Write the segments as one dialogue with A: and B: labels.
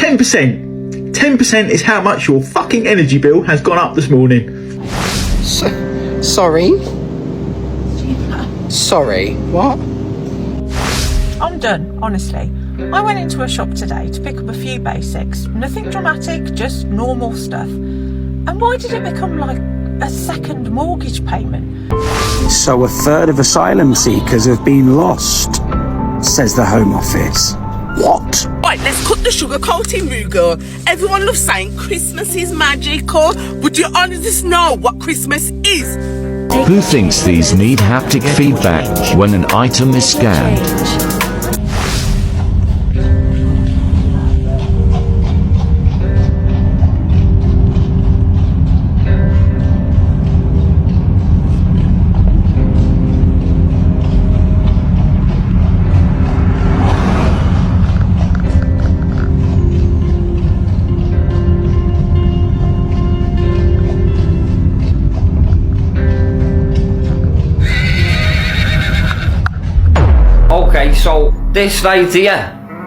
A: 10%. 10% is how much your fucking energy bill has gone up this morning.
B: Sorry? Sorry, what?
C: I'm done, honestly. I went into a shop today to pick up a few basics. Nothing dramatic, just normal stuff. And why did it become like a second mortgage payment?
D: So a third of asylum seekers have been lost, says the Home Office. What?
E: Right, let's cut the sugarcoating, Rugo. Everyone loves saying Christmas is magical, but do you honestly know what Christmas is?
F: Who thinks these need haptic feedback when an item is scanned?
G: Okay, so this right here,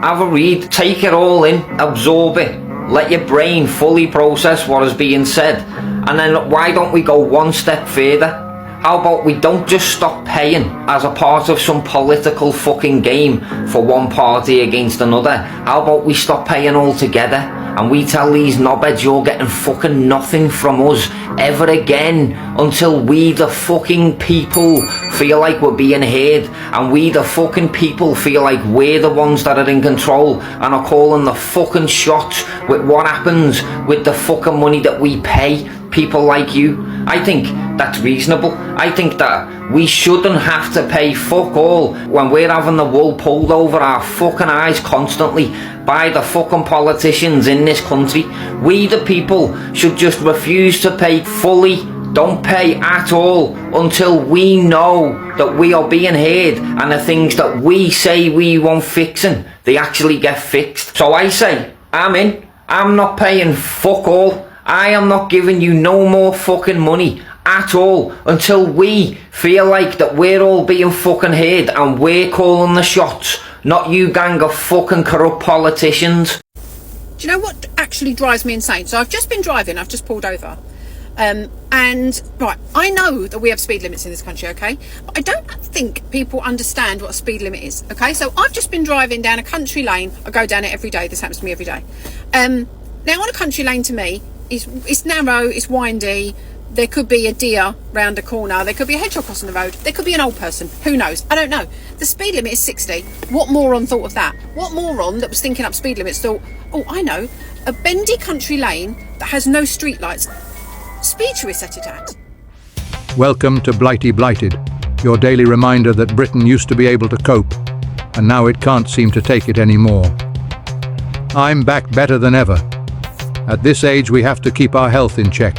G: have a read, take it all in, absorb it, let your brain fully process what is being said, and then why don't we go one step further? How about we don't just stop paying as a part of some political fucking game for one party against another? How about we stop paying altogether? And we tell these knobheads you're getting fucking nothing from us ever again until we the fucking people feel like we're being heard, and we the fucking people feel like we're the ones that are in control and are calling the fucking shots with what happens with the fucking money that we pay people like you. I think that's reasonable. I think that we shouldn't have to pay fuck all when we're having the wool pulled over our fucking eyes constantly by the fucking politicians in this country. We the people should just refuse to pay fully, don't pay at all, until we know that we are being heard and the things that we say we want fixing, they actually get fixed. So I say, I'm in. I'm not paying fuck all. I am not giving you no more fucking money at all until we feel like that we're all being fucking heard and we're calling the shots, not you gang of fucking corrupt politicians.
H: Do you know what actually drives me insane? So I've just been driving, I've just pulled over. And right, I know that we have speed limits in this country, okay? But I don't think people understand what a speed limit is, okay? So I've just been driving down a country lane. I go down it every day. This happens to me every day. Now on a country lane to me, it's narrow, it's windy. There could be a deer round a corner. There could be a hedgehog crossing the road. There could be an old person. Who knows? I don't know. The speed limit is 60. What moron thought of that? What moron that was thinking up speed limits thought, oh, I know, a bendy country lane that has no street lights. Speed should we set it at?
I: Welcome to Blighty Blighted, your daily reminder that Britain used to be able to cope, and now it can't seem to take it anymore. I'm back better than ever. At this age, we have to keep our health in check.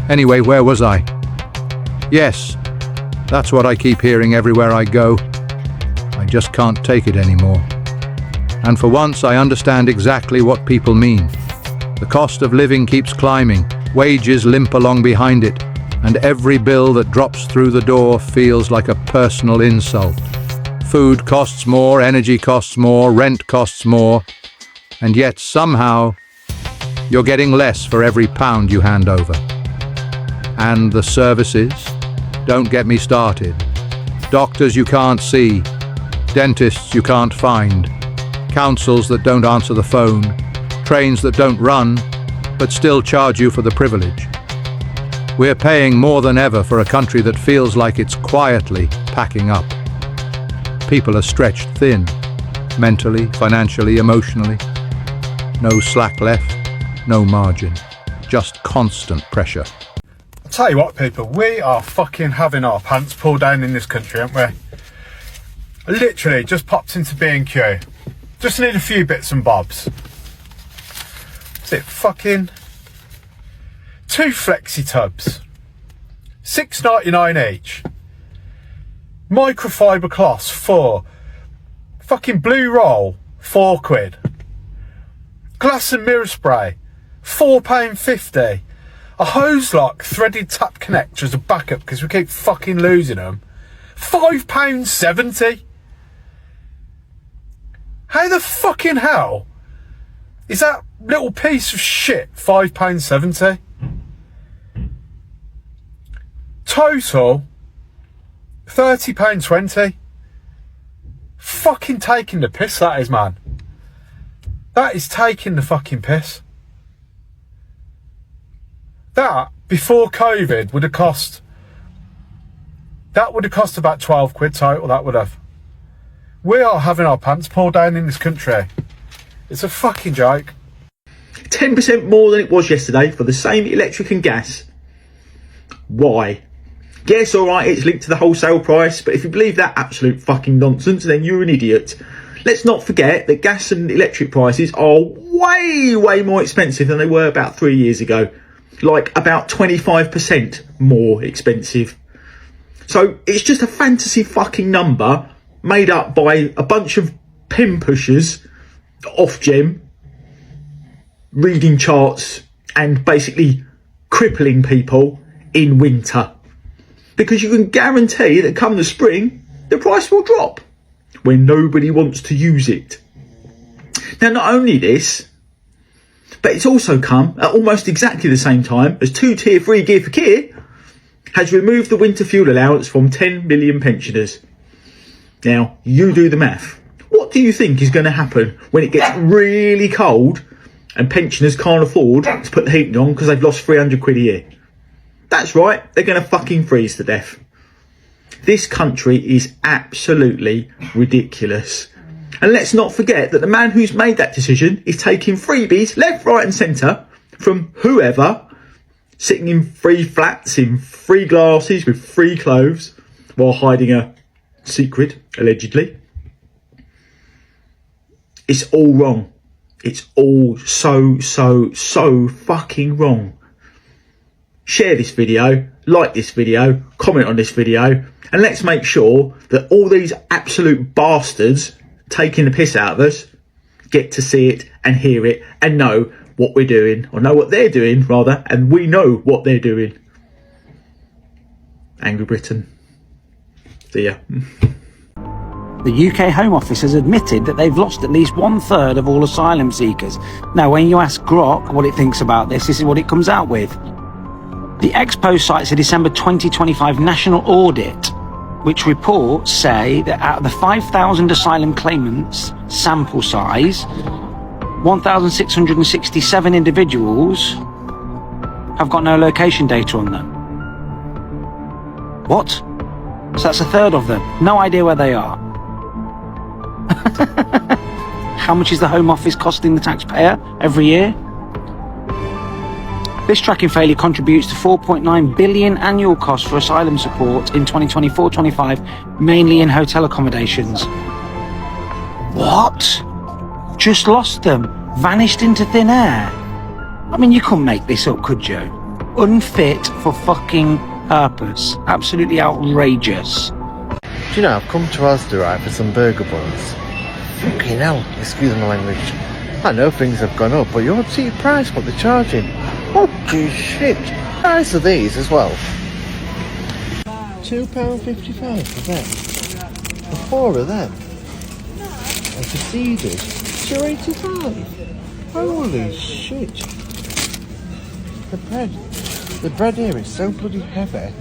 I: Anyway, where was I? Yes, that's what I keep hearing everywhere I go. I just can't take it anymore. And for once, I understand exactly what people mean. The cost of living keeps climbing, wages limp along behind it, and every bill that drops through the door feels like a personal insult. Food costs more, energy costs more, rent costs more, and yet somehow you're getting less for every pound you hand over. And the services? Don't get me started. Doctors you can't see, dentists you can't find, councils that don't answer the phone, trains that don't run, but still charge you for the privilege. We're paying more than ever for a country that feels like it's quietly packing up. People are stretched thin, mentally, financially, emotionally. No slack left, no margin, just constant pressure.
J: I'll tell you what, people, we are fucking having our pants pulled down in this country, aren't we? I literally just popped into B&Q. Just need a few bits and bobs. That's it, fucking 2 flexi tubs, $6.99 each. Microfiber cloths, 4. Fucking blue roll, £4. Glass and mirror spray, £4.50. A hose lock, threaded tap connector as a backup because we keep fucking losing them, £5.70. How the fucking hell Is that little piece of shit £5.70? Total £30.20. Fucking taking the piss, that is, man. That is taking the fucking piss. That, before COVID, would have cost... That would have cost about 12 quid total, that would have. We are having our pants pulled down in this country. It's a fucking joke.
A: 10% more than it was yesterday for the same electric and gas. Why? Yes, alright, it's linked to the wholesale price, but if you believe that absolute fucking nonsense, then you're an idiot. Let's not forget that gas and electric prices are way, way more expensive than they were about 3 years ago. Like about 25% more expensive. So it's just a fantasy fucking number made up by a bunch of pen pushers off gem, reading charts and basically crippling people in winter. Because you can guarantee that come the spring, the price will drop when nobody wants to use it. Now, not only this, but it's also come at almost exactly the same time as 2 Tier 3 Gear for Keir has removed the winter fuel allowance from 10 million pensioners. Now, you do the math. What do you think is going to happen when it gets really cold and pensioners can't afford to put the heating on because they've lost 300 quid a year? That's right, they're going to fucking freeze to death. This country is absolutely ridiculous. And let's not forget that the man who's made that decision is taking freebies left, right and centre from whoever, sitting in free flats, in free glasses, with free clothes, while hiding a secret, allegedly. It's all wrong. It's all so fucking wrong. Share this video, like this video, comment on this video, and let's make sure that all these absolute bastards taking the piss out of us get to see it and hear it and know what we're doing, or know what they're doing rather, and we know what they're doing. Angry Britain. See ya.
D: The UK Home Office has admitted that they've lost at least 1/3 of all asylum seekers. Now, when you ask Grok what it thinks about this is what it comes out with. The Expo cites a December 2025 national audit, which reports say that out of the 5,000 asylum claimants sample size, 1,667 individuals have got no location data on them. What? So that's 1/3 of them. No idea where they are. How much is the Home Office costing the taxpayer every year? This tracking failure contributes to 4.9 billion annual costs for asylum support in 2024-25, mainly in hotel accommodations. What? Just lost them? Vanished into thin air? I mean, you couldn't make this up, could you? Unfit for fucking purpose. Absolutely outrageous.
B: Do you know, I've come to Asda, right, for some burger buns. Fucking hell, excuse my language. I know things have gone up, but you ought to see the price, what they're charging. Holy shit. Price of these as well. £2.55 for them. For 4 of them. And for Cedars, £2.85. Holy shit. The bread here is so bloody heavy.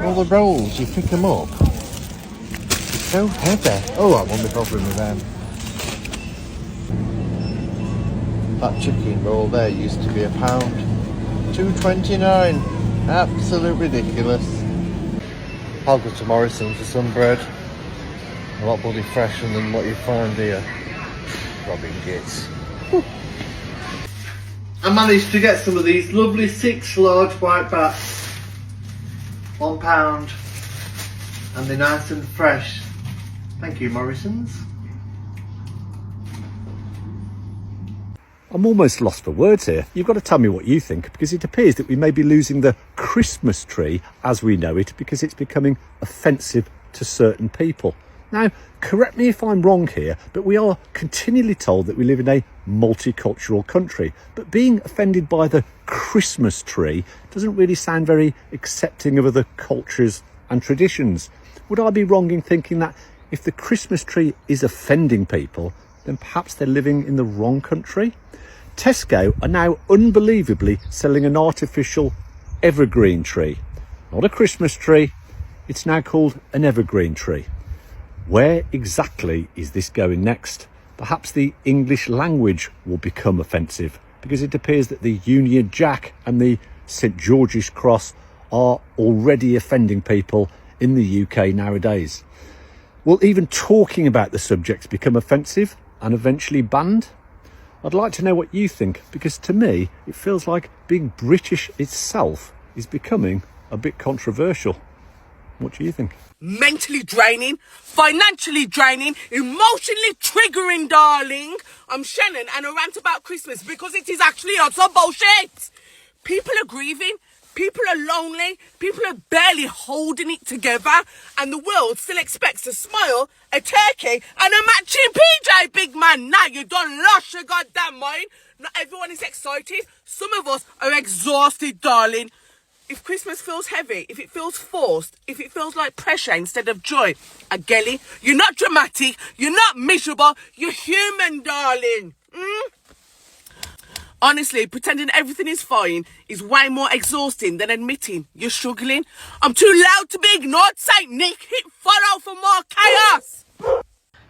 B: All the rolls, you pick them up. It's so heavy. Oh, I won't be bothering with them. That chicken roll there used to be £1, £2.29. Absolute ridiculous. I'll go to Morrison's for some bread. A lot bloody fresher than what you find here. Robbing Gits. I managed to get some of these lovely 6 large white bats. £1. And they're nice and fresh. Thank you, Morrison's.
K: I'm almost lost for words here. You've got to tell me what you think, because it appears that we may be losing the Christmas tree as we know it because it's becoming offensive to certain people. Now, correct me if I'm wrong here, but we are continually told that we live in a multicultural country. But being offended by the Christmas tree doesn't really sound very accepting of other cultures and traditions. Would I be wrong in thinking that if the Christmas tree is offending people, then perhaps they're living in the wrong country. Tesco are now unbelievably selling an artificial evergreen tree. Not a Christmas tree, it's now called an evergreen tree. Where exactly is this going next? Perhaps the English language will become offensive, because it appears that the Union Jack and the St George's Cross are already offending people in the UK nowadays. Will even talking about the subject become offensive and eventually banned? I'd like to know what you think, because to me it feels like being British itself is becoming a bit controversial. What do you think?
E: Mentally draining, financially draining, emotionally triggering, darling. I'm Shannon and I rant about Christmas because it is actually utter bullshit. People are grieving, people are lonely, people are barely holding it together, and the world still expects a smile, a turkey and a matching PJ, big man. Now you done lost your goddamn mind. Not everyone is excited. Some of us are exhausted, darling. If Christmas feels heavy, if it feels forced, if it feels like pressure instead of joy, I get it. You're not dramatic, you're not miserable, you're human, darling. Honestly, pretending everything is fine is way more exhausting than admitting you're struggling. I'm too loud to be ignored, Saint Nick. Hit follow for more chaos.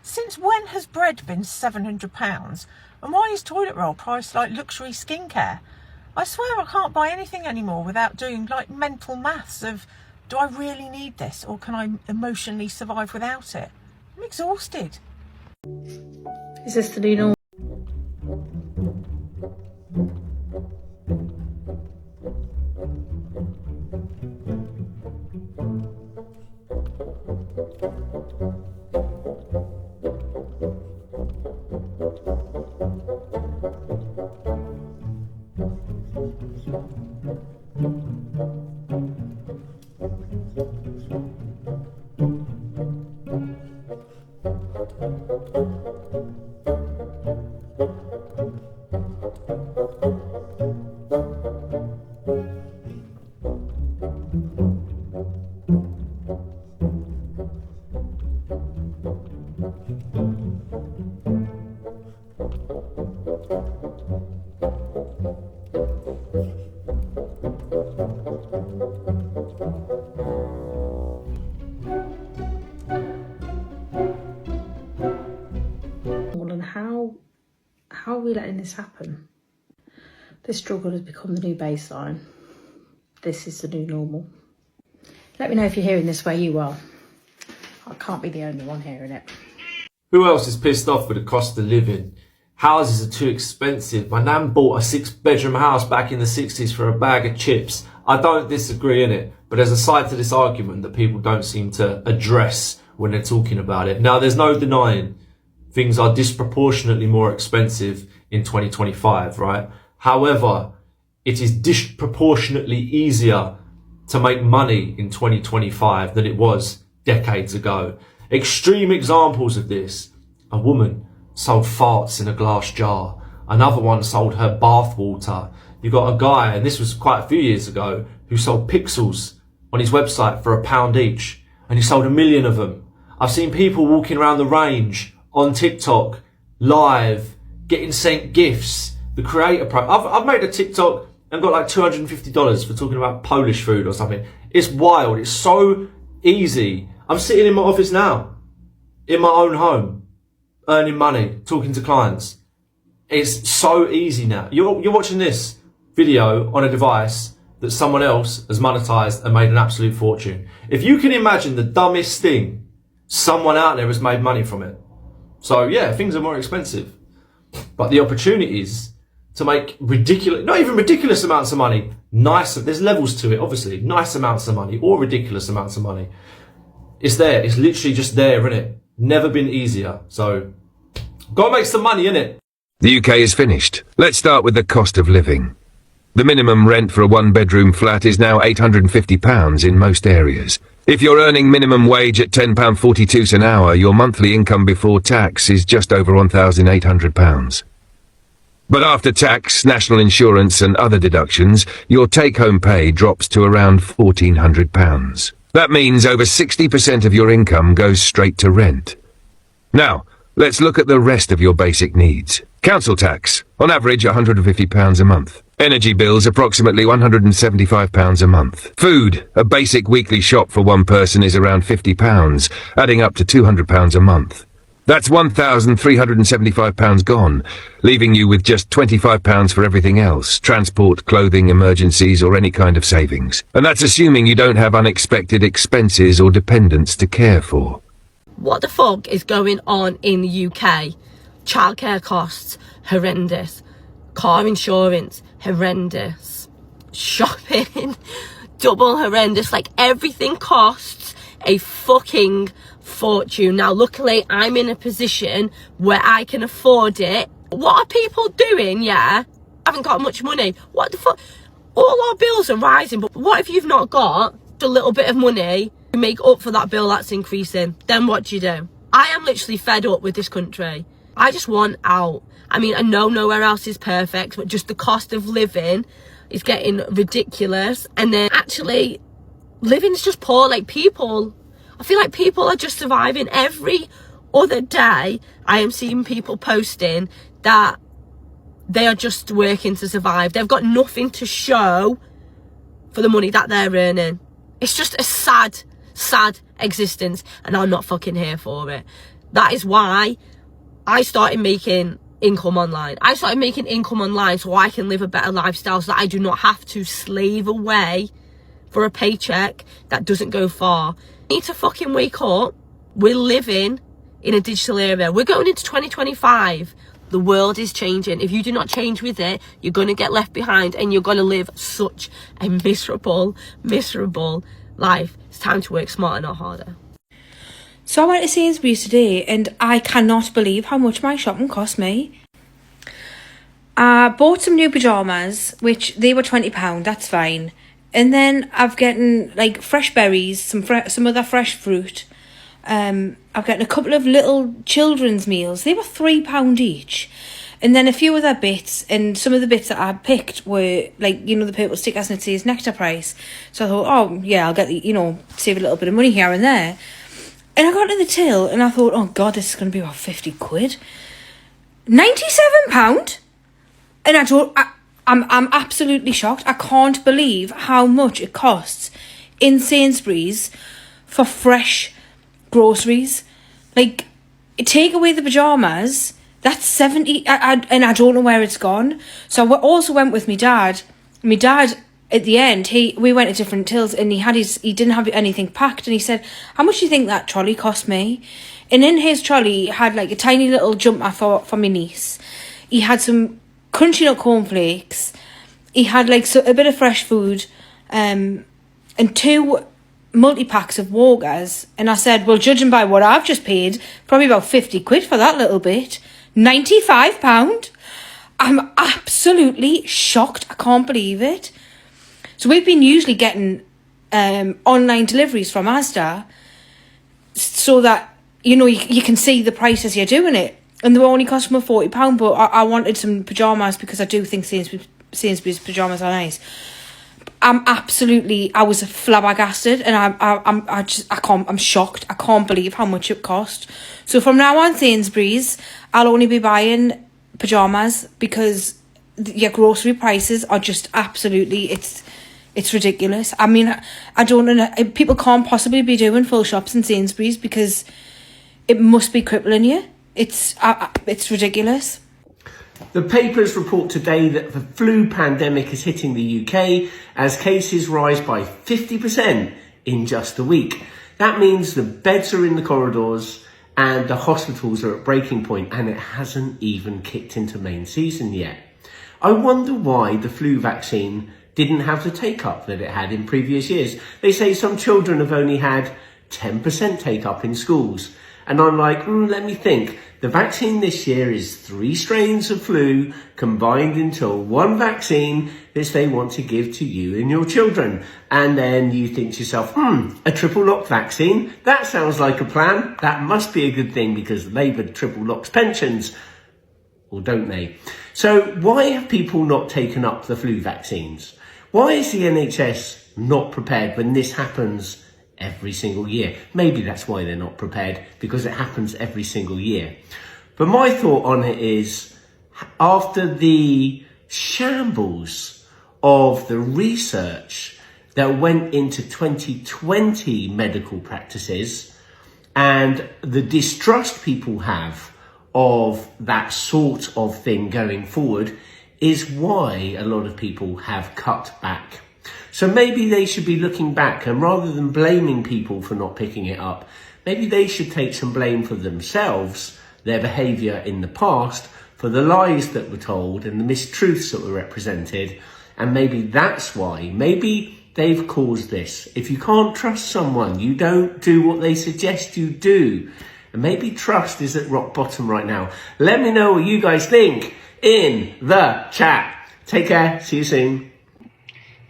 C: Since when has bread been £700? And why is toilet roll priced like luxury skincare? I swear I can't buy anything anymore without doing like mental maths of, do I really need this or can I emotionally survive without it? I'm exhausted.
L: Is this the new normal? And how are we letting this happen? This struggle has become the new baseline. This is the new normal. Let me know if you're hearing this where you are. I can't be the only one hearing it.
M: Who else is pissed off with the cost of living? Houses are too expensive. My nan bought a 6-bedroom house back in the 60s for a bag of chips. I don't disagree in it, but there's a side to this argument that people don't seem to address when they're talking about it. Now, there's no denying things are disproportionately more expensive in 2025, right? However, it is disproportionately easier to make money in 2025 than it was decades ago. Extreme examples of this: a woman sold farts in a glass jar. Another one sold her bath water. You got a guy, and this was quite a few years ago, who sold pixels on his website for £1 each, and he sold 1 million of them. I've seen people walking around the range on TikTok, live, getting sent gifts. The creator pro. I've made a TikTok and got like $250 for talking about Polish food or something. It's wild. It's so easy. I'm sitting in my office now, in my own home, earning money, talking to clients. It's so easy now. You're watching this video on a device that someone else has monetized and made an absolute fortune. If you can imagine the dumbest thing, someone out there has made money from it. So yeah, things are more expensive, but the opportunities to make ridiculous, not even ridiculous amounts of money, nice, there's levels to it, obviously, nice amounts of money or ridiculous amounts of money. It's there. It's literally just there, isn't it? Never been easier. So go make some money, innit?
N: The UK is finished. Let's start with the cost of living. The minimum rent for a 1-bedroom flat is now £850 in most areas. If you're earning minimum wage at £10.42 an hour, your monthly income before tax is just over £1,800. But after tax, national insurance and other deductions, your take-home pay drops to around £1,400. That means over 60% of your income goes straight to rent. Now, Let's look at the rest of your basic needs. Council tax, on average £150 a month. Energy bills, approximately £175 a month. Food, a basic weekly shop for one person is around £50, adding up to £200 a month. That's £1,375 gone, leaving you with just £25 for everything else, transport, clothing, emergencies, or any kind of savings. And that's assuming you don't have unexpected expenses or dependents to care for.
O: What the fuck is going on in the UK? Childcare costs, horrendous. Car insurance, horrendous. Shopping, double horrendous. Like, everything costs a fucking fortune. Now, luckily, I'm in a position where I can afford it. What are people doing, yeah? I haven't got much money. What the fuck? All our bills are rising, but what if you've not got a little bit of money to make up for that bill that's increasing? Then what do? I am literally fed up with this country. I just want out. I mean, I know nowhere else is perfect, but just the cost of living is getting ridiculous. And then actually, living's just poor. Like, people, I feel like people are just surviving. Every other day, I am seeing people posting that they are just working to survive. They've got nothing to show for the money that they're earning. It's just a sad, sad existence, and I'm not fucking here for it. That is why I started making income online. I started making income online so I can live a better lifestyle, so that I do not have to slave away for a paycheck that doesn't go far. We need to fucking wake up. We're living in a digital era. We're going into 2025. The world is changing. If you do not change with it, you're going to get left behind, and you're going to live such a miserable, miserable life. It's time to work smarter, not harder.
P: So I went to Sainsbury's today, and I cannot believe how much my shopping cost me. I bought some new pyjamas, which they were £20, that's fine. And then I've gotten like fresh berries, some other fresh fruit. I've gotten a couple of little children's meals. They were £3 each. And then a few other bits, and some of the bits that I picked were like, you know, the purple stickers, and it says nectar price. So I thought, oh yeah, I'll get the, you know, save a little bit of money here and there. And I got to the till and I thought, oh God, this is going to be about 50 quid. £97? And I'm absolutely shocked. I can't believe how much it costs in Sainsbury's for fresh groceries. Like, take away the pyjamas, that's 70, and I don't know where it's gone. So I also went with my dad. My dad, at the end, we went to different tills, and he didn't have anything packed, and he said, how much do you think that trolley cost me? And in his trolley, he had like a tiny little jumper for my niece. He had some crunchy nut cornflakes. He had like a bit of fresh food, and 2 multi-packs of Walkers. And I said, well, judging by what I've just paid, probably about 50 quid for that little bit. £95? I'm absolutely shocked. I can't believe it. So we've been usually getting online deliveries from Asda, so that, you know, you can see the prices you're doing it. And they were only costing me £40, but I wanted some pyjamas because I do think Sainsbury's pyjamas are nice. I was flabbergasted, and I'm shocked. I can't believe how much it cost. So from now on, Sainsbury's, I'll only be buying pyjamas because your grocery prices are just absolutely, it's ridiculous. I mean, I don't know, people can't possibly be doing full shops in Sainsbury's because it must be crippling you. It's ridiculous.
Q: The papers report today that the flu pandemic is hitting the UK as cases rise by 50% in just a week. That means the beds are in the corridors and the hospitals are at breaking point, and it hasn't even kicked into main season yet. I wonder why the flu vaccine didn't have the take-up that it had in previous years. They say some children have only had 10% take-up in schools. And I'm like, let me think. The vaccine this year is 3 strains of flu combined into one vaccine that they want to give to you and your children. And then you think to yourself, a triple lock vaccine? That sounds like a plan. That must be a good thing because Labour triple locks pensions. Or don't they? So why have people not taken up the flu vaccines? Why is the NHS not prepared when this happens every single year. Maybe that's why they're not prepared, because it happens every single year. But my thought on it is, after the shambles of the research that went into 2020 medical practices and the distrust people have of that sort of thing going forward, is why a lot of people have cut back. So maybe they should be looking back, and rather than blaming people for not picking it up, maybe they should take some blame for themselves, their behaviour in the past, for the lies that were told and the mistruths that were represented. And maybe that's why, maybe they've caused this. If you can't trust someone, you don't do what they suggest you do. And maybe trust is at rock bottom right now. Let me know what you guys think in the chat. Take care. See you soon.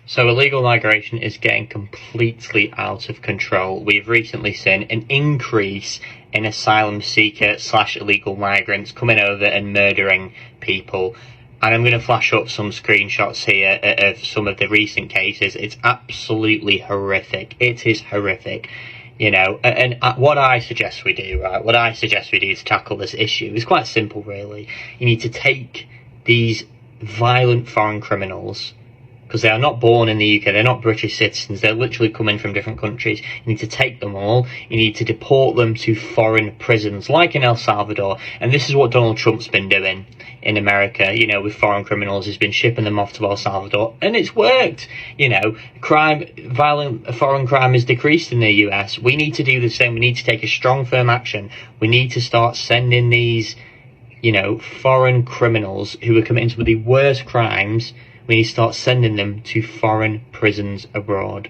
R: So illegal migration is getting completely out of control. We've recently seen an increase in asylum seeker / illegal migrants coming over and murdering people. And I'm going to flash up some screenshots here of some of the recent cases. It's absolutely horrific. It is horrific. You know, and what I suggest we do, right, what I suggest we do to tackle this issue is quite simple, really. You need to take these violent foreign criminals, because they are not born in the UK, they're not British citizens, they're literally coming from different countries. You need to take them all, you need to deport them to foreign prisons, like in El Salvador. And this is what Donald Trump's been doing in America, you know, with foreign criminals. He's been shipping them off to El Salvador, and it's worked. You know, violent foreign crime is decreased in the US. We need to do the same. We need to take a strong, firm action. We need to start sending these, you know, foreign criminals who are committing some of the worst crimes. We need to start sending them to foreign prisons abroad.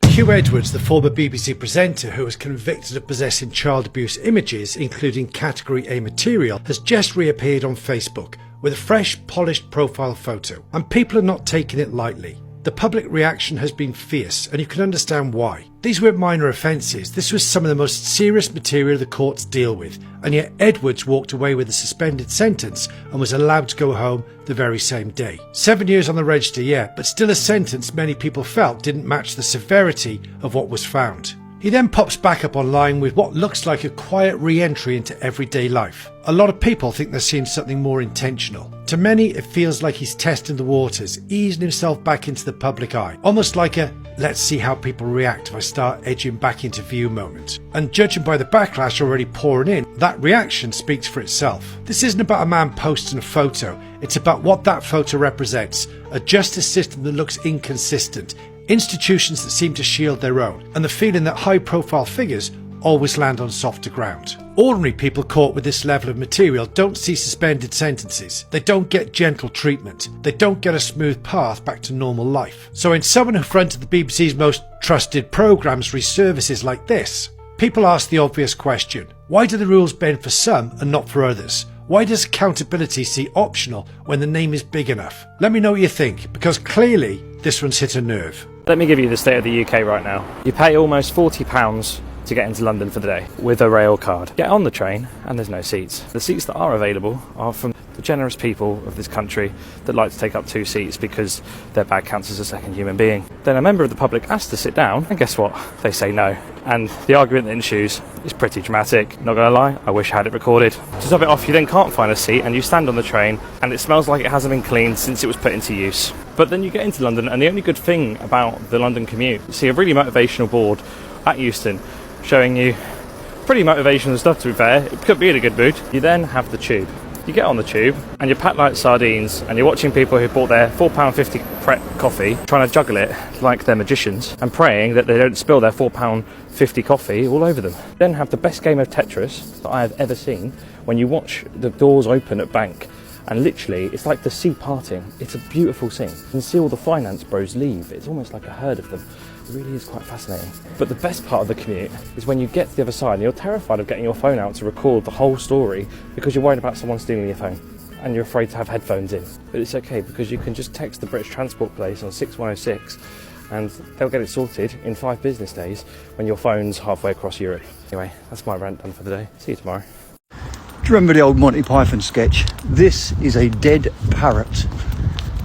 S: Hugh Edwards, the former BBC presenter who was convicted of possessing child abuse images, including Category A material, has just reappeared on Facebook with a fresh, polished profile photo. And people are not taking it lightly. The public reaction has been fierce, and you can understand why. These weren't minor offences, this was some of the most serious material the courts deal with, and yet Edwards walked away with a suspended sentence and was allowed to go home the very same day. 7 years on the register, yeah, but still a sentence many people felt didn't match the severity of what was found. He then pops back up online with what looks like a quiet re-entry into everyday life. A lot of people think they're seeing something more intentional. To many, it feels like he's testing the waters, easing himself back into the public eye. Almost like a, let's see how people react if I start edging back into view moment. And judging by the backlash already pouring in, that reaction speaks for itself. This isn't about a man posting a photo, it's about what that photo represents. A justice system that looks inconsistent, institutions that seem to shield their own, and the feeling that high-profile figures always land on softer ground. Ordinary people caught with this level of material don't see suspended sentences. They don't get gentle treatment. They don't get a smooth path back to normal life. So when someone who fronted the BBC's most trusted programmes reach services like this, people ask the obvious question: why do the rules bend for some and not for others? Why does accountability see optional when the name is big enough? Let me know what you think, because clearly this one's hit a nerve.
T: Let me give you the state of the UK right now. You pay almost £40 to get into London for the day with a rail card. Get on the train and there's no seats. The seats that are available are from the generous people of this country that like to take up 2 seats because their bag counts as a second human being. Then a member of the public asks to sit down, and guess what? They say no. And the argument that ensues is pretty dramatic. Not gonna lie, I wish I had it recorded. To top it off, you then can't find a seat and you stand on the train and it smells like it hasn't been cleaned since it was put into use. But then you get into London, and the only good thing about the London commute, you see a really motivational board at Euston showing you pretty motivational stuff, to be fair. It could be in a good mood. You then have the tube. You get on the tube and you're packed like sardines, and you're watching people who bought their £4.50 prep coffee trying to juggle it like they're magicians and praying that they don't spill their £4.50 coffee all over them. Then have the best game of Tetris that I have ever seen when you watch the doors open at Bank, and literally it's like the sea parting. It's a beautiful scene. You can see all the finance bros leave. It's almost like a herd of them. It really is quite fascinating. But the best part of the commute is when you get to the other side and you're terrified of getting your phone out to record the whole story because you're worried about someone stealing your phone and you're afraid to have headphones in. But it's okay, because you can just text the British Transport Place on 6106 and they'll get it sorted in 5 business days when your phone's halfway across Europe. Anyway, that's my rant done for the day. See you tomorrow.
U: Do you remember the old Monty Python sketch? This is a dead parrot.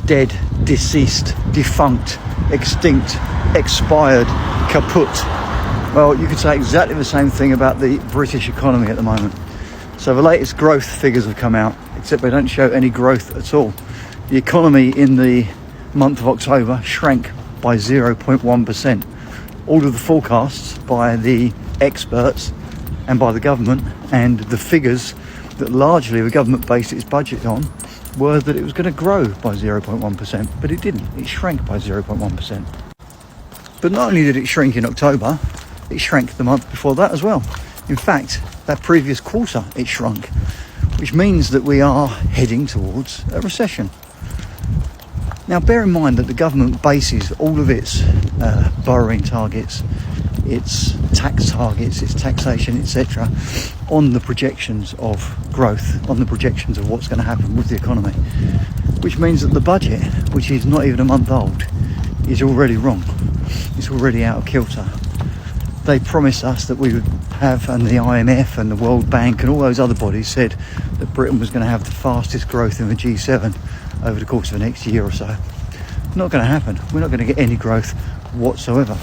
U: Dead, deceased, defunct, extinct, expired, kaput. Well, you could say exactly the same thing about the British economy at the moment. So the latest growth figures have come out, except they don't show any growth at all. The economy in the month of October shrank by 0.1%. All of the forecasts by the experts and by the government, and the figures that largely the government based its budget on, were that it was going to grow by 0.1%, but it didn't. It shrank by 0.1%. But not only did it shrink in October, it shrank the month before that as well. In fact, that previous quarter it shrunk, which means that we are heading towards a recession. Now, bear in mind that the government bases all of its borrowing targets, its tax targets, its taxation, etc., on the projections of growth, on the projections of what's going to happen with the economy. Which means that the budget, which is not even a month old, is already wrong. It's already out of kilter. They promised us that we would have, and the IMF and the World Bank and all those other bodies said that Britain was going to have the fastest growth in the G7 over the course of the next year or so. Not going to happen. We're not going to get any growth whatsoever.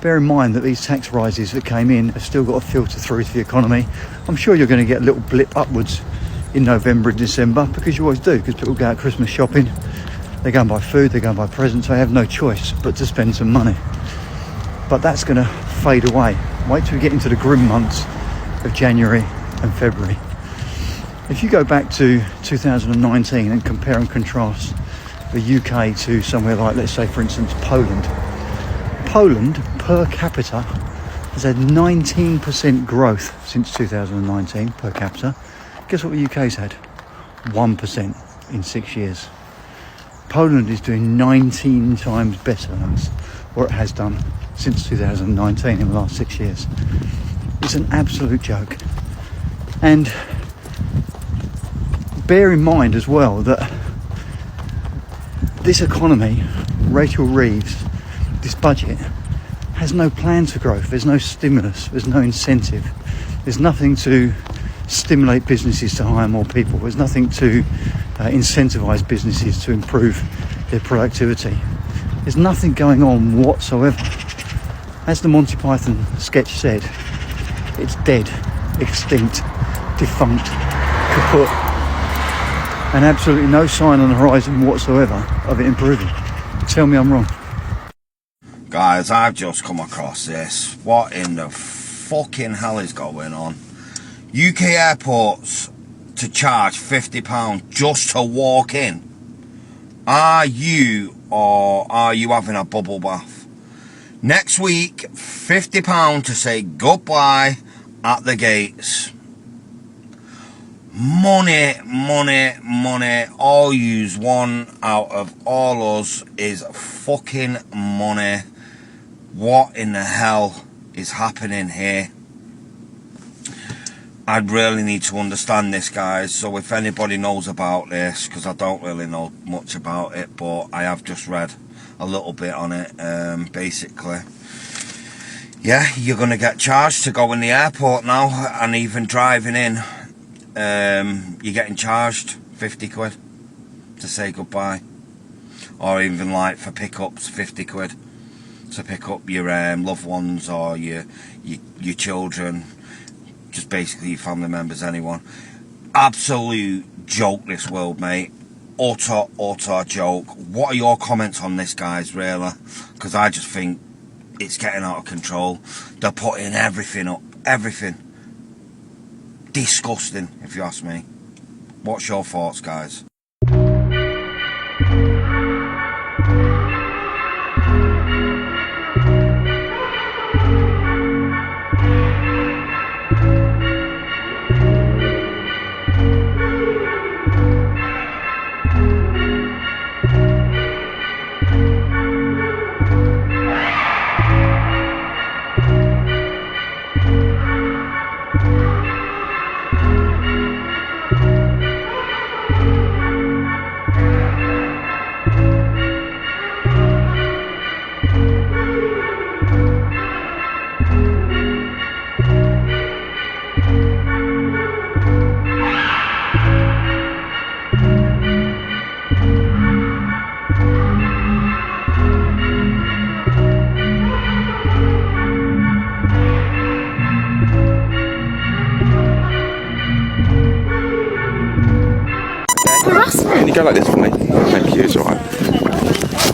U: Bear in mind that these tax rises that came in have still got to filter through to the economy. I'm sure you're going to get a little blip upwards in November and December, because you always do, because people go out Christmas shopping, they go and buy food, they go and buy presents, they have no choice but to spend some money. But that's going to fade away. Wait till we get into the grim months of January and February. If you go back to 2019 and compare and contrast the UK to somewhere like, let's say for instance, Poland. Poland per capita has had 19% growth since 2019 per capita. Guess what the UK's had? 1% in 6 years. Poland is doing 19 times better than us, or it has done since 2019 in the last 6 years. It's an absolute joke. And bear in mind as well that this economy, Rachel Reeves, this budget, has no plans for growth. There's no stimulus, there's no incentive, there's nothing to stimulate businesses to hire more people, there's nothing to incentivise businesses to improve their productivity. There's nothing going on whatsoever. As the Monty Python sketch said, it's dead, extinct, defunct, kaput, and absolutely no sign on the horizon whatsoever of it improving. Tell me I'm wrong.
F: Guys, I've just come across this. What in the fucking hell is going on? UK airports to charge £50 just to walk in. Are you having a bubble bath? Next week, £50 to say goodbye at the gates. Money, money, money. All yous, one out of all us is fucking money. What in the hell is happening here? I'd really need to understand this, guys. So if anybody knows about this, because I don't really know much about it, but I have just read a little bit on it. Basically, yeah, you're going to get charged to go in the airport now, and even driving in. You're getting charged 50 quid to say goodbye, or even like for pickups, 50 quid to pick up your loved ones or your children, just basically your family members, anyone. Absolute joke, this world, mate. Utter joke. What are your comments on this, guys, really? Because I just think it's getting out of control. They're putting everything up, everything. Disgusting, if you ask me. What's your thoughts, guys?
G: you go like this for me? Thank you, it's alright.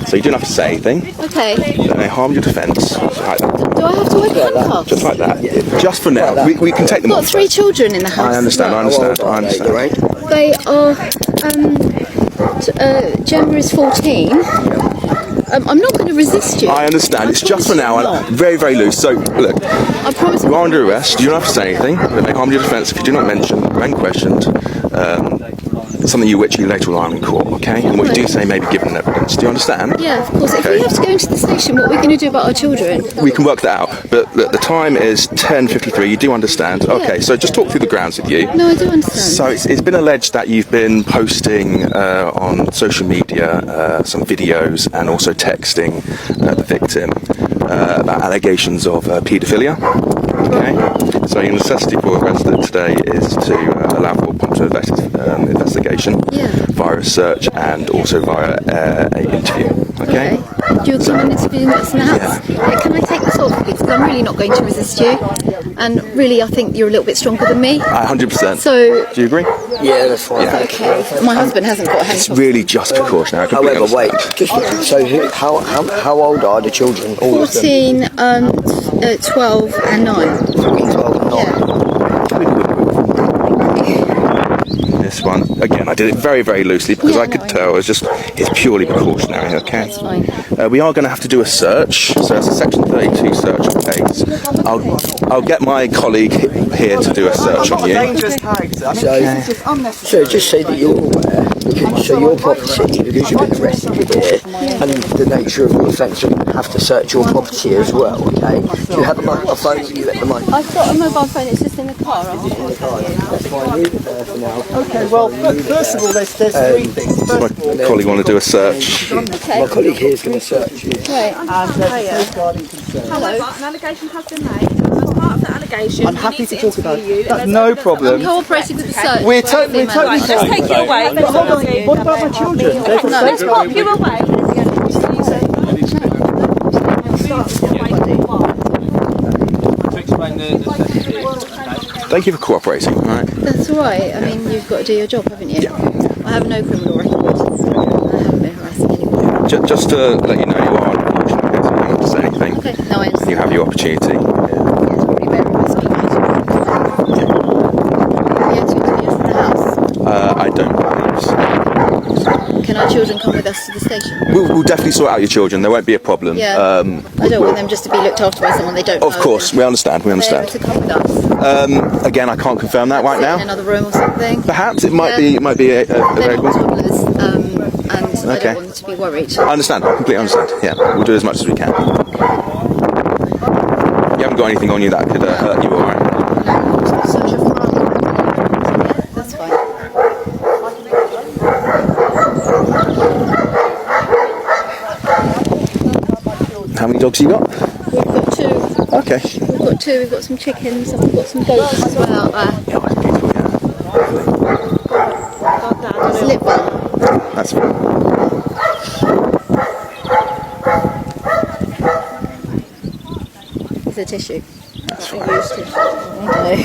G: So you don't have to say anything.
V: Okay.
G: Don't they harm your defence. Like that.
V: Do I have to wear handcuffs?
G: Just like that. Just for now. We can take them
V: I've got
G: off.
V: 3 children in the house.
G: I understand, I understand.
V: They are, Gemma is 14. I'm not going to resist you.
G: I understand. It's just for now. Very, very loose. So, look,
V: I promise
G: you are under arrest. You don't have to say anything. They may harm your defence if you do not mention, when questioned, something you which you later will arm in court, okay? And what you do say may be given evidence. Do you understand?
V: Yeah, of course.
G: Okay.
V: If we have to go into the station, what are we going to do about our children?
G: We can work that out. But look, the time is 10:53. You do understand? Okay, so just talk through the grounds with you.
V: No, I do understand.
G: So it's been alleged that you've been posting on social media some videos and also texting the victim about allegations of paedophilia. Okay, so your necessity for arrest today is to allow for prompt investigation via a search and also via an interview. Okay.
V: Do you come and interview us in the house? Yeah. Can I take this off, please? Because I'm really not going to resist you. And really, I think you're a little bit stronger than me.
G: 100%.
V: So,
G: do you agree?
W: Yeah, that's fine.
G: Yeah.
V: Okay. My husband hasn't got a hand.
G: It's really just precautionary. I completely
W: However, wait.
G: understand.
W: So, how old are the children? All of them?
V: 14, 12 and 9.
W: 12 and 9.
G: This one, again, I did it very, very loosely because I could tell it's purely precautionary, okay?
V: That's fine.
G: We are going to have to do a search, so it's a section 32 search case. I'll get my colleague here to do a search on you.
W: So just say that you're aware, so your property, because you've been arrested here, and the nature of the offence, you're going to have to search your property as well, okay? Do you have a mobile phone with you at the moment?
V: I've got a mobile phone, it's just in the car.
W: That's fine, leave it there for now.
V: Okay, well,
W: first of all, there's 3 things.
G: My colleague want to do a search.
W: My colleague here is going to search you.
V: Right.
C: Hello. An allegation has been made. As part of the allegation,
W: I'm happy to talk about it. That's no problem.
V: I'm cooperating with the search.
W: We're totally
C: Right, let's take you away.
W: But hold on, what about my children? They're
C: No, let's pop you away.
G: Thank you for cooperating, all right?
V: That's all right. I mean, you've got to do your job, haven't you?
G: Yeah.
V: I have no criminal record. I haven't been harassing anyone.
G: Just to let you know, you are unfortunate, so you don't have to say anything.
V: Okay, no, I understand.
G: You have your opportunity.
V: Yeah, to interview us in the house.
G: I don't believe so.
V: Can our children come with us to the station?
G: We'll definitely sort out your children. There won't be a problem.
V: Yeah. I don't want them just to be looked after by someone they don't know.
G: Of course, we understand. We
V: They're able
G: understand.
V: to come with us.
G: Again, I can't confirm that right
V: In
G: now.
V: another room or something.
G: Perhaps it might be. It might be
V: They're
G: available.
V: not toddlers, and I
G: Okay.
V: don't want them to be worried.
G: I understand. I completely understand. Yeah, we'll do as much as we can. You haven't got anything on you that could hurt you, all right?
V: That's fine.
G: How many dogs you got?
V: We've got 2.
G: Okay.
V: We've got 2. We've got some chickens and we've got some goats as well out there.
G: Yeah, that's beautiful. Yeah.
V: It's lip balm.
G: That's fine.
V: It's a tissue.
G: That's
V: fine. Used tissue. Okay.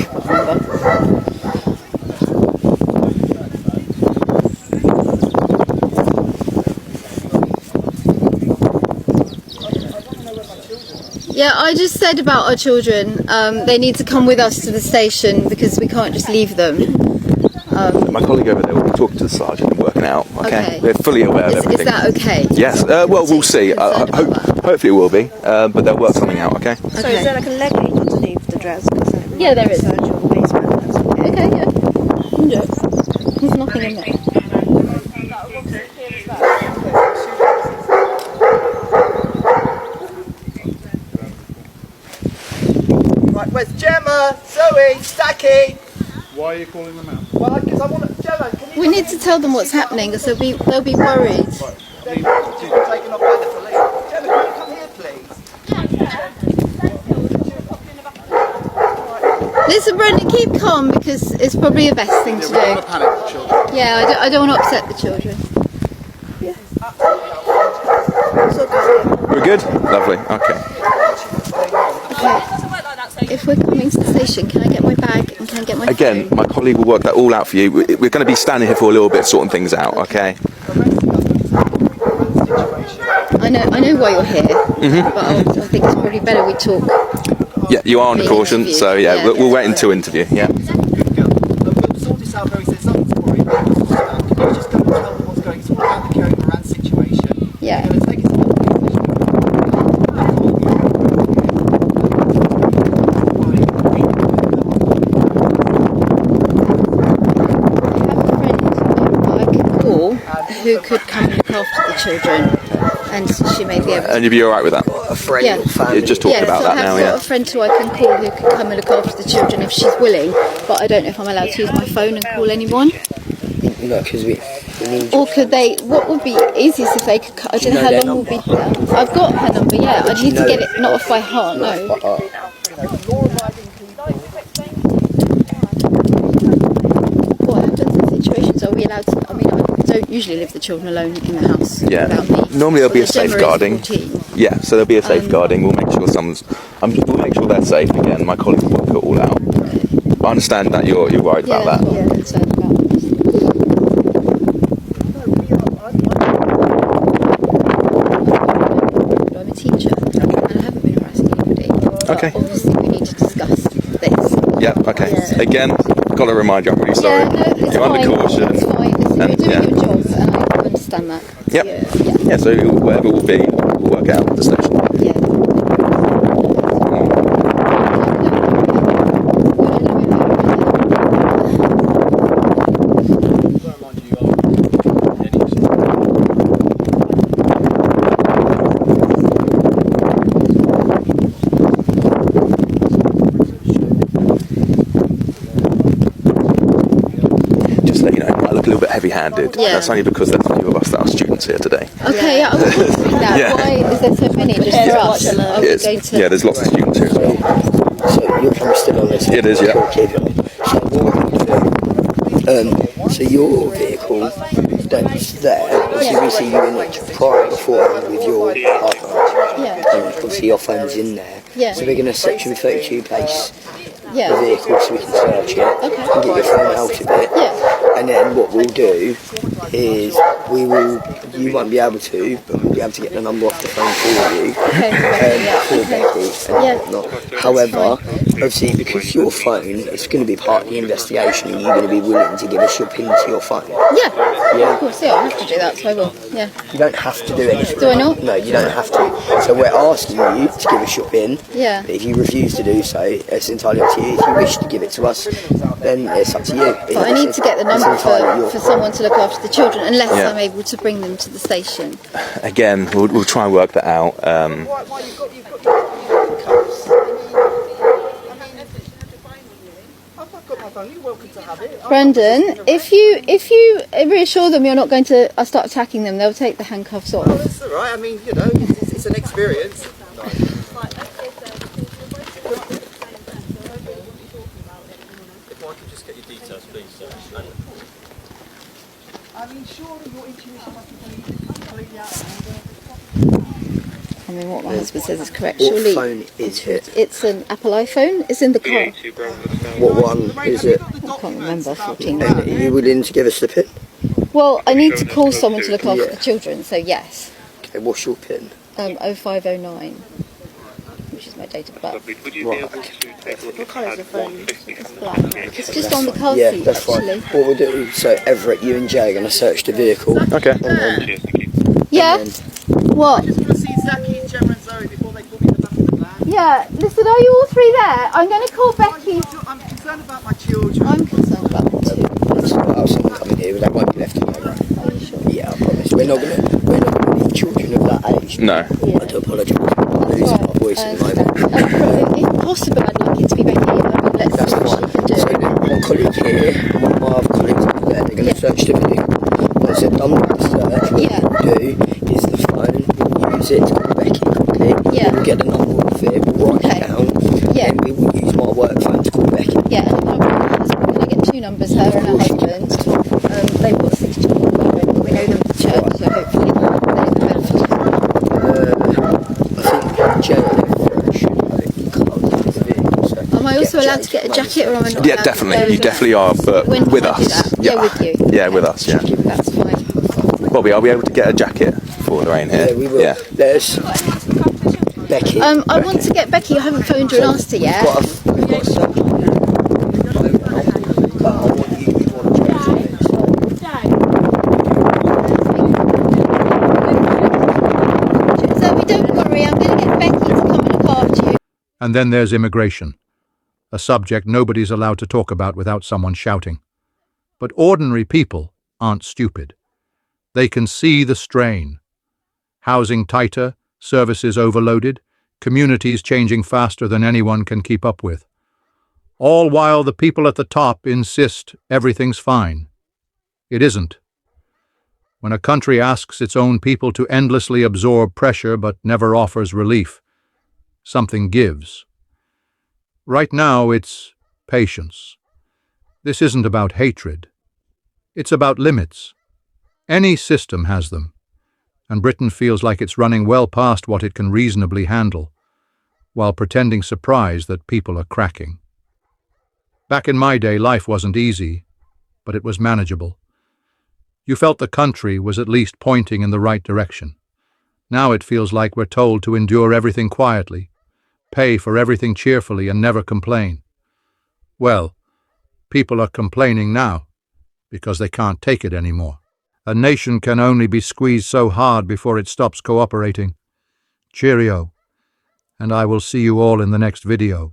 V: Yeah, I just said about our children, they need to come with us to the station because we can't just leave them.
G: My colleague over there will be talking to the sergeant and working it out. Okay.
V: Okay.
G: We're fully aware of everything.
V: Is that okay?
G: Yes. Well, we'll see. Hopefully it will be, but they'll work something out. Okay.
V: So is there
C: like a legging underneath the dress?
V: Yeah, there is. Okay, yeah. No, there's nothing in there.
W: Right, where's Gemma, Zoe, Stacky?
J: Why are you calling them out?
W: Well, because I want to. Gemma, can you
V: We need to tell them what's happening because they'll be worried.
W: taken off by the police? Gemma, can you come here, please?
V: Listen, Brendan, keep calm because it's probably the best thing to do.
J: We don't want to panic the children.
V: Yeah, I don't want to upset the children.
G: We're good. Lovely. Okay.
V: If we're coming to the station, can I get my bag and can I get my
G: Again, my colleague will work that all out for you. We're going to be standing here for a little bit, sorting things out. Okay.
V: I know why you're here, but I think it's probably better we talk.
G: Yeah, you are under caution, so yeah, we'll wait until interview. Yeah.
U: We'll sort this out very soon. Something to worry about. Can you just go and tell them what's going on about the Karen Moran situation?
V: Yeah.
U: We're going to take it to the
V: who could come and look after the children, and she may be able to.
G: And you'd be alright with that?
V: Yeah.
G: You're just talking about that now,
V: I've got a friend who I can call who can come and look after the children if she's willing, but I don't know if I'm allowed to use my phone and call anyone.
W: No, because we need.
V: Or could they? What would be easiest if they could? I don't know how long will be. I've got her number. Yeah, I need to get it not off by heart. No. What happens in situations? Are we allowed to? I mean, I don't usually leave the children alone in the house.
G: Yeah.
V: Without me.
G: Normally there'll be a
V: But the Gemma is
G: safeguarding.
V: 14.
G: Yeah, so there'll be a safeguarding. We'll make sure we'll make sure they're safe again. My colleagues will work it all out. I understand that you're worried about that.
V: Yeah, that's what I'm concerned about. I'm a teacher and I haven't been harassing anybody.
G: Okay.
V: But obviously we need to discuss this.
G: Yeah, okay. Again, got to remind you, I'm really sorry.
V: Yeah, no, it's
G: you're under
V: fine.
G: caution.
V: It's fine. Listen, you're doing your job and I understand that.
G: Yep. Yeah, so whatever will be, we'll work out at the station. Just to let you know, it might look a little bit heavy-handed.
V: Yeah.
G: That's only because there's a few of us that are students here today.
V: Okay, yeah, I was wondering that.
G: Yeah.
V: Why is there so many? Just for us? Are we going to...
G: Yeah, there's lots of students here as well.
W: So your camera's still on this?
G: It is, yeah.
W: So your vehicle, that's there. Obviously, we see you in it prior beforehand with your partner.
V: Yeah.
W: And obviously your phone's in there.
V: Yeah.
W: So we're going to section 32 place
V: Yeah.
W: the vehicle so we can search it and get your phone out of it.
V: Yeah.
W: And then what we'll do is you won't be able to, but we'll be able to get the number off the phone for you. For Becky and whatnot. However, obviously because your phone is going to be part of the investigation and you're going to be willing to give us your PIN to your phone.
V: Yeah, of course, yeah, I have to do that, so I will, yeah.
W: You don't have to do anything.
V: Do I not?
W: No, you don't have to. So we're asking you to give us your PIN.
V: Yeah.
W: But if you refuse to do so, it's entirely up to you. If you wish to give it to us, then it's up to you.
V: But I need to get the number for someone to look after the children, unless
G: Yeah.
V: I'm able to bring them to the station.
G: Again, we'll try and work that out.
V: Brendan, if you reassure them you're not going to start attacking them, they'll take the handcuffs off.
U: That's all right. I mean, you know, it's an experience.
A: If I could just get your details, please, sir.
U: I mean, surely your intuition must be completely out of
V: I mean, what my husband says is correct.
W: What
V: Surely
W: phone is it?
V: it's an Apple iPhone. It's in the car.
W: What one is it?
V: I can't remember. 14.
W: And are you willing to give us the PIN?
V: Well, I need to call someone to look after the children, so yes.
W: Okay, what's your PIN?
V: 0509, which is my date of birth. What colour is the phone? It's black. It's just on the car
W: Yeah,
V: seat,
W: that's
V: actually.
W: fine. What we'll do, so Everett, you and Jay are going to search the vehicle.
G: Okay.
V: Yeah? What? Yeah, listen, are you all three there? I'm going to call Becky.
U: I'm concerned about my children.
V: I'm concerned about them too.
W: I'll see them coming here, that won't be left alone.
V: Are you sure?
W: Yeah, I promise. We're not going to leave children of that age.
G: No.
W: I do apologise. I'm losing my voice at the moment.
V: If possible, I'd like it to be Becky. I mean, let's see what she can do.
W: So my colleague here, one of my other colleagues over there, they're going to search the vehicle. Once they've done the search, what we'll do is the phone, we'll use it to call Becky quickly.
V: Yeah.
W: We'll get the number of it, we'll write it down.
V: Yeah.
W: And we will use my work phone to call Becky.
V: Yeah, and my husband, can I get two numbers, her and her husband? They've got 6 children, we know them from church, so hopefully they're both.
W: I think Jay should have the vehicle. So
V: Am I also allowed to get a jacket, or am I not?
G: Yeah,
V: allowed
G: definitely.
V: to?
G: You definitely are, but
V: When
G: with
V: can I do
G: us.
V: that? Yeah, with you.
G: Yeah, with us. Yeah.
V: That's fine.
G: Bobby, are we able to get a jacket for the rain here?
W: Yeah, we will.
G: Yeah.
W: There's Becky.
V: I want to get Becky. I haven't phoned her and asked her yet.
W: We've got some.
V: Zoe, don't worry. I'm going to get Becky to come and look after you.
D: And then there's immigration, a subject nobody's allowed to talk about without someone shouting. But ordinary people aren't stupid. They can see the strain. Housing tighter, services overloaded, communities changing faster than anyone can keep up with. All while the people at the top insist everything's fine. It isn't. When a country asks its own people to endlessly absorb pressure but never offers relief, something gives. Right now it's patience. This isn't about hatred. It's about limits. Any system has them, and Britain feels like it's running well past what it can reasonably handle, while pretending surprise that people are cracking. Back in my day, life wasn't easy, but it was manageable. You felt the country was at least pointing in the right direction. Now it feels like we're told to endure everything quietly, pay for everything cheerfully, and never complain. Well, people are complaining now, because they can't take it anymore. A nation can only be squeezed so hard before it stops cooperating. Cheerio, and I will see you all in the next video.